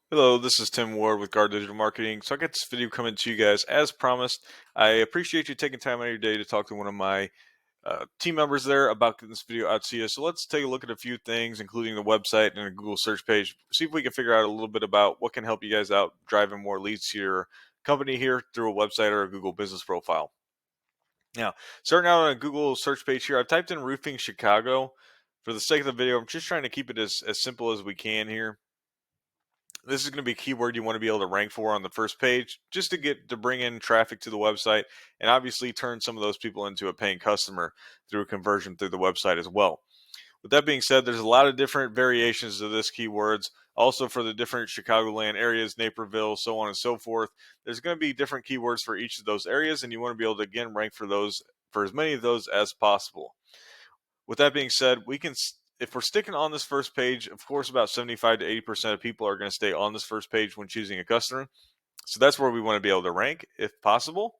Hello, this is Tim Ward with Guard Digital Marketing. So I got this video coming to you guys as promised. I appreciate you taking time out of your day to talk to one of my team members there about getting this video out to you. So let's take a look at a few things, including the website and a Google search page. See if we can figure out a little bit about what can help you guys out driving more leads to your company here through a website or a Google business profile. Now, starting out on a Google search page here, I've typed in roofing Chicago. For the sake of the video, I'm just trying to keep it as simple as we can here. This is going to be a keyword you want to be able to rank for on the first page just to bring in traffic to the website and obviously turn some of those people into a paying customer through a conversion through the website as well. With that being said, there's a lot of different variations of this keywords. Also for the different Chicagoland areas, Naperville, so on and so forth. There's going to be different keywords for each of those areas, and you want to be able to again rank for as many of those as possible. With that being said, if we're sticking on this first page, of course, about 75 to 80% of people are going to stay on this first page when choosing a customer. So that's where we want to be able to rank if possible.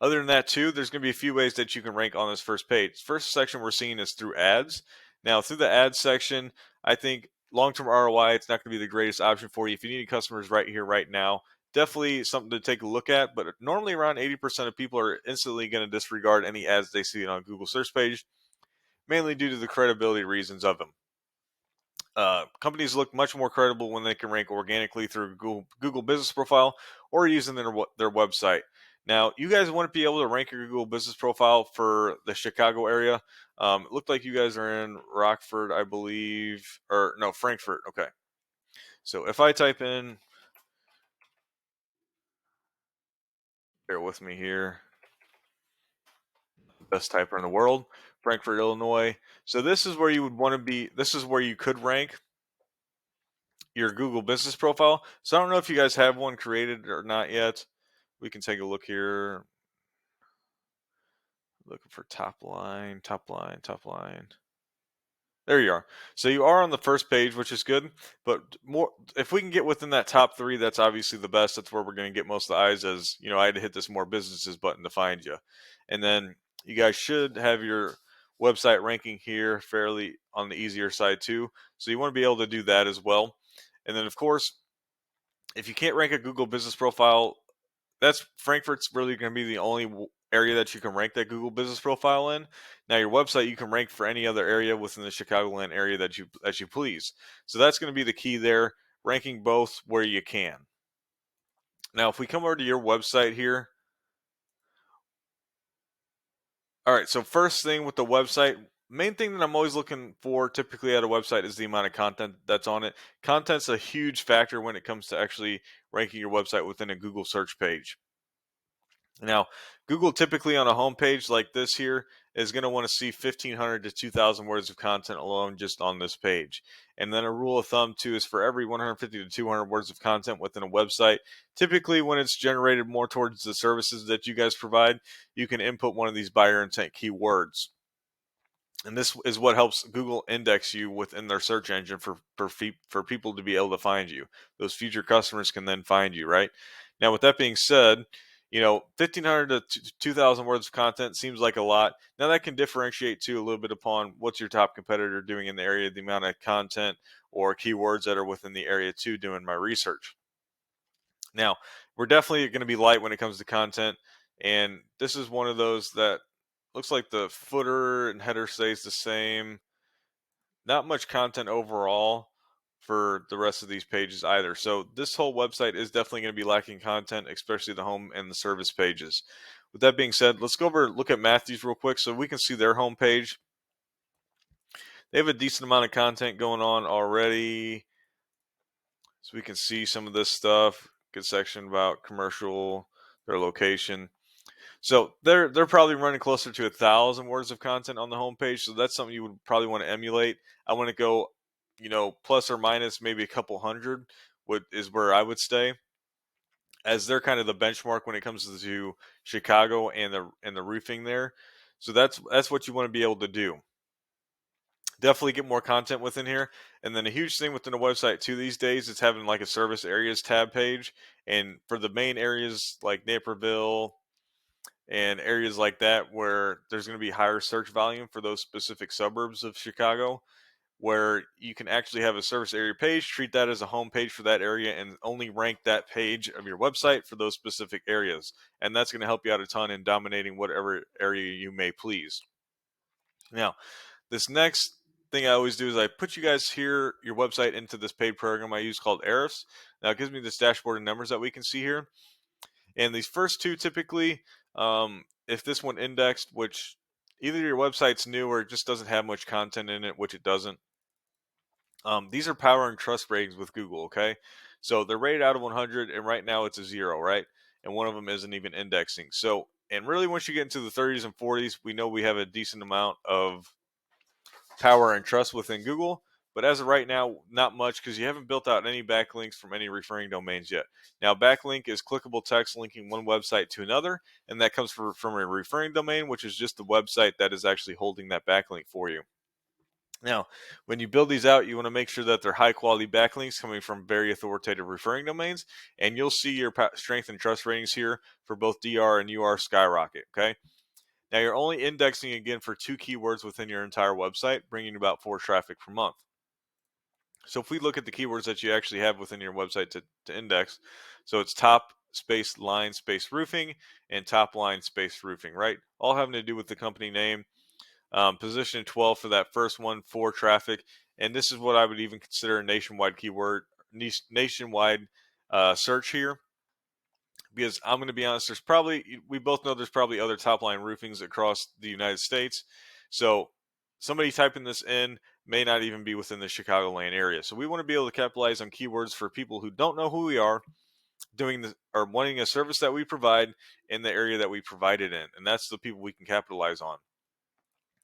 Other than that, too, there's going to be a few ways that you can rank on this first page. First section we're seeing is through ads. Now, through the ads section, I think long-term ROI, it's not going to be the greatest option for you. If you need customers right here, right now, definitely something to take a look at. But normally around 80% of people are instantly going to disregard any ads they see on Google search page, mainly due to the credibility reasons of them. Companies look much more credible when they can rank organically through Google Business Profile or using their website. Now, you guys wouldn't be able to rank your Google Business Profile for the Chicago area. It looked like you guys are in Rockford, I believe, or no, Frankfort. Okay. So if I type in, bear with me here, best typer in the world, Frankfort, Illinois. So this is where you would want to be. This is where you could rank your Google Business Profile. So I don't know if you guys have one created or not yet. We can take a look here. Looking for top line, top line, top line. There you are. So you are on the first page, which is good. But more, if we can get within that top three, that's obviously the best. That's where we're going to get most of the eyes. As you know, I had to hit this more businesses button to find you, and then you guys should have your website ranking here fairly on the easier side too. So you want to be able to do that as well. And then of course, if you can't rank a Google Business Profile, that's Frankfurt's really going to be the only area that you can rank that Google Business Profile in. Now, your website you can rank for any other area within the Chicagoland area that you please. So that's going to be the key there, ranking both where you can. Now, if we come over to your website here, all right. So first thing with the website, main thing that I'm always looking for typically at a website is the amount of content that's on it. Content's a huge factor when it comes to actually ranking your website within a Google search page. Now, Google typically on a homepage like this here is going to want to see 1,500 to 2,000 words of content alone just on this page. And then a rule of thumb too is for every 150 to 200 words of content within a website, typically when it's generated more towards the services that you guys provide, you can input one of these buyer intent keywords. And this is what helps Google index you within their search engine for people to be able to find you. Those future customers can then find you, right? Now, with that being said, 1,500 to 2,000 words of content seems like a lot. Now, that can differentiate too a little bit upon what's your top competitor doing in the area, the amount of content or keywords that are within the area too, doing my research. Now, we're definitely going to be light when it comes to content, and this is one of those that looks like the footer and header stays the same. Not much content overall for the rest of these pages either. So this whole website is definitely going to be lacking content, especially the home and the service pages. With that being said, let's go over look at Matthews real quick so we can see their homepage. They have a decent amount of content going on already. So we can see some of this stuff. Good section about commercial, their location. So they're probably running closer to 1,000 words of content on the homepage. So that's something you would probably want to emulate. I want to go, plus or minus maybe a couple hundred is where I would stay, as they're kind of the benchmark when it comes to Chicago and the roofing there. So that's what you want to be able to do. Definitely get more content within here. And then a huge thing within the website too these days is having like a service areas tab page. And for the main areas like Naperville and areas like that where there's going to be higher search volume for those specific suburbs of Chicago, where you can actually have a service area page, treat that as a home page for that area, and only rank that page of your website for those specific areas. And that's going to help you out a ton in dominating whatever area you may please. Now, this next thing I always do is I put you guys here, your website, into this paid program I use called Ahrefs. Now, it gives me this dashboard of numbers that we can see here. And these first two typically, if this one indexed, which either your website's new or it just doesn't have much content in it, which it doesn't, these are power and trust ratings with Google, okay? So they're rated out of 100, and right now it's a 0, right? And one of them isn't even indexing. So, and really, once you get into the 30s and 40s, we know we have a decent amount of power and trust within Google. But as of right now, not much, because you haven't built out any backlinks from any referring domains yet. Now, backlink is clickable text linking one website to another, and that comes from a referring domain, which is just the website that is actually holding that backlink for you. Now, when you build these out, you want to make sure that they're high quality backlinks coming from very authoritative referring domains, and you'll see your strength and trust ratings here for both DR and UR skyrocket. Okay. Now, you're only indexing again for 2 keywords within your entire website, bringing about 4 traffic per month. So, if we look at the keywords that you actually have within your website to index, so it's top space line space roofing and top line space roofing, right? All having to do with the company name. Position 12 for that first one for traffic, and this is what I would even consider a nationwide keyword, nationwide search here. Because I'm going to be honest, we both know there's probably other top line roofings across the United States. So somebody typing this in may not even be within the Chicagoland area. So we want to be able to capitalize on keywords for people who don't know who we are, doing the or wanting a service that we provide in the area that we provide it in, and that's the people we can capitalize on.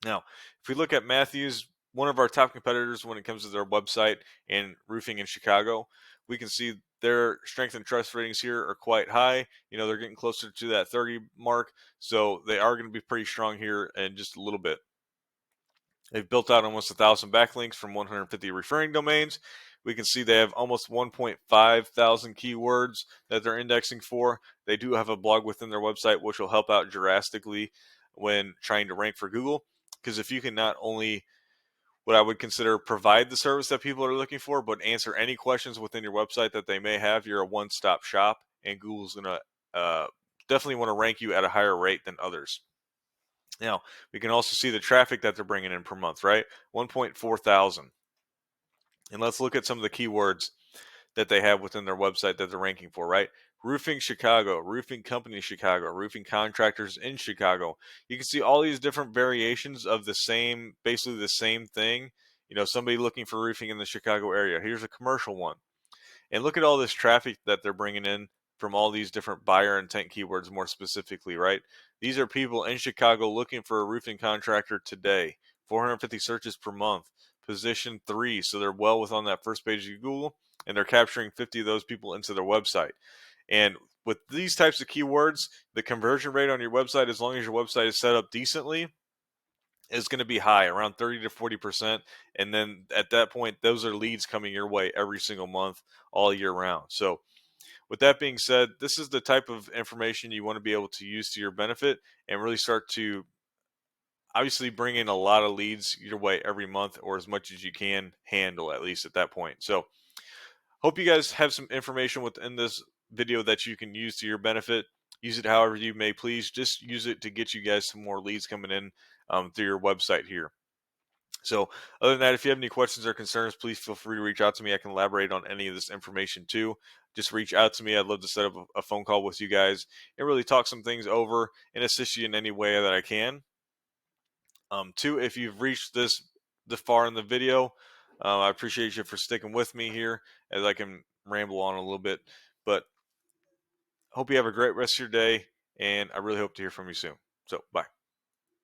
Now, if we look at Matthews, one of our top competitors when it comes to their website and roofing in Chicago, we can see their strength and trust ratings here are quite high. You know, they're getting closer to that 30 mark, so they are going to be pretty strong here in just a little bit. They've built out almost 1,000 backlinks from 150 referring domains. We can see they have almost 1.5 thousand keywords that they're indexing for. They do have a blog within their website, which will help out drastically when trying to rank for Google. Because if you can not only what I would consider provide the service that people are looking for, but answer any questions within your website that they may have, you're a one-stop shop, and Google's going to definitely want to rank you at a higher rate than others. Now, we can also see the traffic that they're bringing in per month, right? 1.4 thousand. And let's look at some of the keywords that they have within their website that they're ranking for, right? Roofing Chicago, roofing company Chicago, roofing contractors in Chicago. You can see all these different variations of the same, basically the same thing. You know, somebody looking for roofing in the Chicago area. Here's a commercial one. And look at all this traffic that they're bringing in from all these different buyer intent keywords more specifically, right? These are people in Chicago looking for a roofing contractor today. 450 searches per month. Position 3, so they're well within that first page of Google, and they're capturing 50 of those people into their website. And with these types of keywords, the conversion rate on your website, as long as your website is set up decently, is going to be high, around 30 to 40%. And then at that point, those are leads coming your way every single month, all year round. So, with that being said, this is the type of information you want to be able to use to your benefit and really start to obviously bring in a lot of leads your way every month, or as much as you can handle, at least at that point. So, hope you guys have some information within this video that you can use to your benefit. Use it however you may please. Just use it to get you guys some more leads coming in through your website here. So, other than that, if you have any questions or concerns, please feel free to reach out to me. I can elaborate on any of this information too. Just reach out to me. I'd love to set up a phone call with you guys and really talk some things over and assist you in any way that I can. Two, if you've reached this far in the video, I appreciate you for sticking with me here as I can ramble on a little bit. But hope you have a great rest of your day, and I really hope to hear from you soon. So, bye.